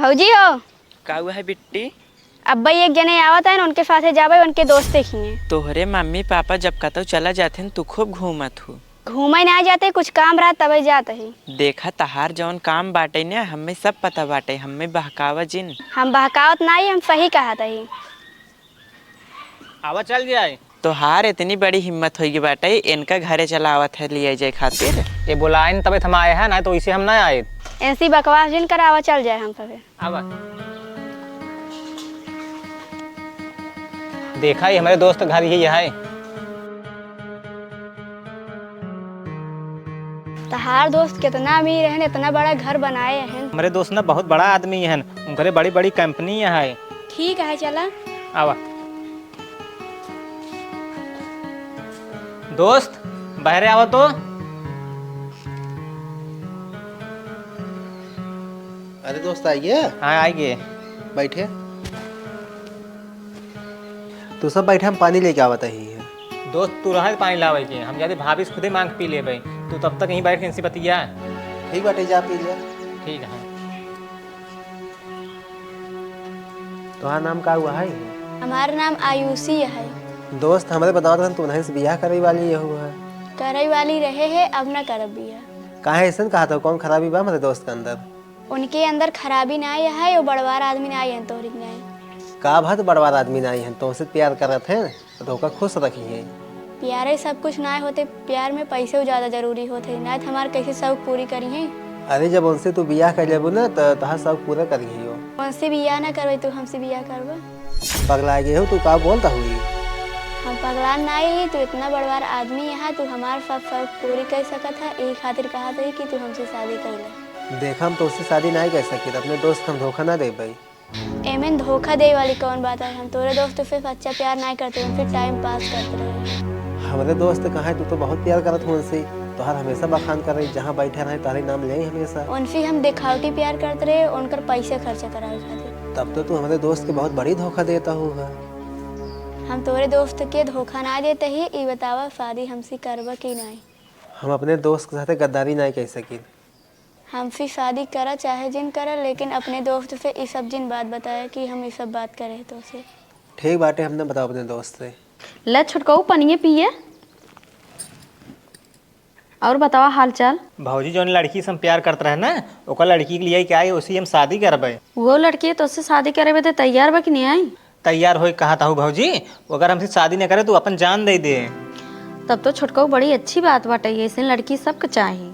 भौजी हो का हुआ है बिट्टी? अब्बा एक जने आवत है उनके साथे जाबे उनके दोस्त देखिए। तोहरे मम्मी पापा जब कतौ चला जाते तू खूब घूमत हो। घूमे ना जाते कुछ काम रहा तबे जाते ही। देखा तहार जौन काम बाटे ना हमें सब पता बाटे, हमें बहकावा जिन। हम बहकावत नहीं, हम सही कहा ही। आवा चल जाए। तोहार इतनी बड़ी हिम्मत होगी बाटे इनका घरे चलावत है लिए जाए खातिर। ये बुलाए तबे हम आए हैं ना तो इसे हम ना आए। ऐसी बकवास जिन करावा चल जाए हम सबे। आवा देखा ही हमारे दोस्त घर ही है। तहार दोस्त कितना अमीर है, इतना बड़ा घर बनाए हैं। हमारे दोस्त ना बहुत बड़ा आदमी है, उनके बड़ी बड़ी कंपनी है। ठीक है चला। आवा दोस्त बाहर आवा तो। अरे दोस्त आइए। हाँ आइए। बैठे। तू सब बैठे, हम पानी लेके आवत ही है। दोस्त तू रहा पानी लावे के हम जाते भाभी से खुदे मांग पी ले भाई। तू तब तक यहीं बैठ के इनसे बतिया। ठीक बाटे, जा पी ले। ठीक है। तुम्हारा नाम का हुआ है? हमारा नाम आयुषी है। दोस्त हमारे बताओ तो तू नहीं से बियाह करे वाली ये हुआ है। करे वाली रहे है, अब न करब बिया। काहे ऐसा कहा था? कौन खराबी बा हमारे दोस्त के अंदर? उनके अंदर खराबी ना आई है, वो बड़वार आदमी ना आई है तोहरी नहीं। का भत बड़वार आदमी नहीं है, तुमसे प्यार करत है तो ओका खुश रखी है। प्यारे सब कुछ ना होते, प्यार में पैसे ज़्यादा जरूरी होते ना। हमारे कैसे सब पूरी करी है। अरे जब उनसे तू बियाह कर लेबू ना तो तहार सब पूरा करी हो। उनसे बियाह ना करवे तो हमसे बियाह करवा। पगला गए हो तू, का बोलता हुई? हम पगलान ना ही, तू इतना बड़वार आदमी यहाँ तू हमारे सब पूरी कर सकत है। यही खातिर कहा था कि तू हमसे शादी कर ले। देखा हम तो उससे शादी नहीं कर सकी, अपने दोस्त हम धोखा ना दे भाई। एमन धोखा दे वाली कौन बात है? हम तोरे दोस्त से सच्चा प्यार नहीं करते, फिर टाइम पास करते रहे। हमारे दोस्त कहाँ, तू तो बहुत प्यार करत हो उनसे। तोहार हमेशा बखान कर रही, जहाँ बैठे रहे तारे नाम ले हमेशा। उनसे हम दिखावटी प्यार करते रहे, उनकर पैसे खर्चा करावे खातिर। तब तो तू हमारे दोस्त के बहुत बड़ी धोखा देता होगा। हम तोरे दोस्त के धोखा ना देते ही। ये बतावा शादी हमसे करवा कि नहीं? हम अपने दोस्त के साथ गद्दारी नहीं कह सकी। हमसे शादी करा चाहे जिन करा, लेकिन अपने दोस्त से ये सब जिन बात बताया कि हम ये सब बात करे तो से। ठीक बाटे, हमने बताओ अपने दोस्त से। ले छुटकाऊ पनिए पिए और बतावा हाल चाल। भौजी जो लड़की से हम प्यार करते रहे ना, ओकर लड़की के लिए क्या है उसी हम शादी करबे। वो लड़की तो उससे शादी करे तो तैयार बा कि नहीं आई? तैयार हो कहा था भौजी, अगर हमसे शादी न करे तो अपन जान दे दे। तब तो छुटकाऊ बड़ी अच्छी बात बाटे, ऐसे लड़की सबके चाहिए।